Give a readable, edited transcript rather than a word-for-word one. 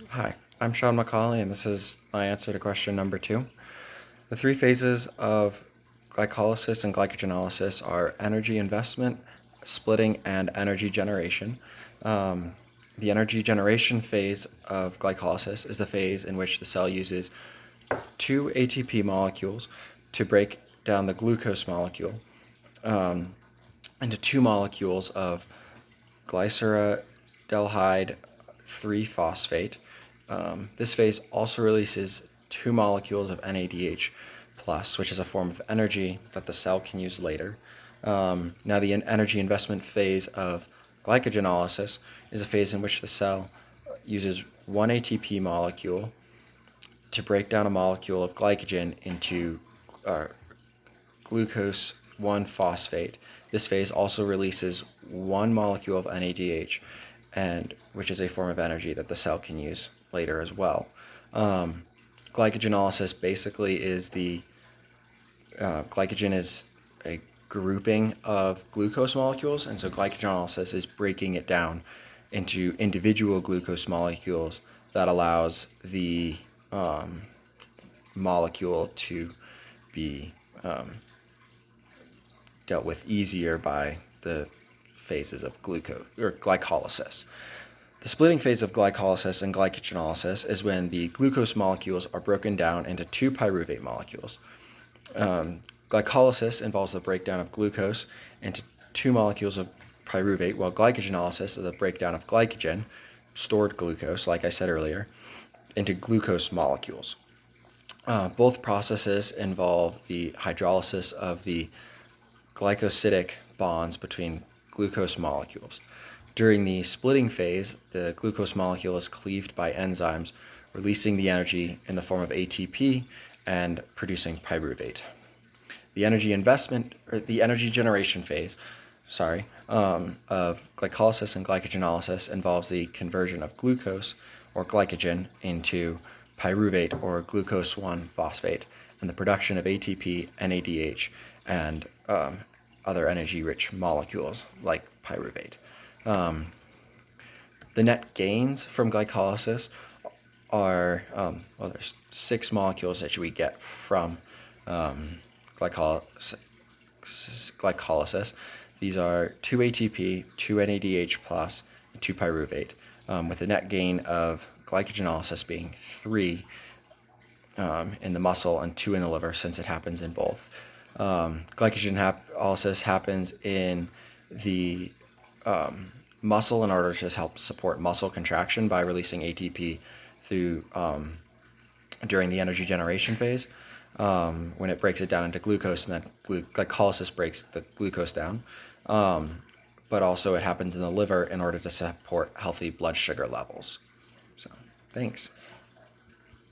Hi, I'm Sean McCauley, and this is my answer to question number 2. The three phases of glycolysis and glycogenolysis are energy investment, splitting, and energy generation. The energy generation phase of glycolysis is the phase in which the cell uses 2 ATP molecules to break down the glucose molecule into 2 molecules of glyceraldehyde 3-phosphate. This phase also releases 2 molecules of NADH+, which is a form of energy that the cell can use later. Now, the energy investment phase of glycogenolysis is a phase in which the cell uses 1 ATP molecule to break down a molecule of glycogen into glucose 1-phosphate. This phase also releases 1 molecule of NADH, which is a form of energy that the cell can use later as well. Glycogenolysis basically is glycogen is a grouping of glucose molecules, and so glycogenolysis is breaking it down into individual glucose molecules that allows the molecule to be dealt with easier by the phases of glycolysis. The splitting phase of glycolysis and glycogenolysis is when the glucose molecules are broken down into 2 pyruvate molecules. Glycolysis involves the breakdown of glucose into 2 molecules of pyruvate, while glycogenolysis is the breakdown of glycogen, stored glucose, like I said earlier, into glucose molecules. Both processes involve the hydrolysis of the glycosidic bonds between glucose molecules. During the splitting phase, the glucose molecule is cleaved by enzymes, releasing the energy in the form of ATP and producing pyruvate. The energy generation phase, of glycolysis and glycogenolysis involves the conversion of glucose or glycogen into pyruvate or glucose 1-phosphate and the production of ATP, NADH, and other energy-rich molecules like pyruvate. The net gains from glycolysis are, there's 6 molecules that we get from glycolysis. These are 2 ATP, 2 NADH+, and 2 pyruvate, with the net gain of glycogenolysis being 3 in the muscle and 2 in the liver, since it happens in both. Glycogenolysis happens in the muscle in order to just help support muscle contraction by releasing ATP during the energy generation phase, when it breaks it down into glucose, and then glycolysis breaks the glucose down. But also it happens in the liver in order to support healthy blood sugar levels. So, thanks.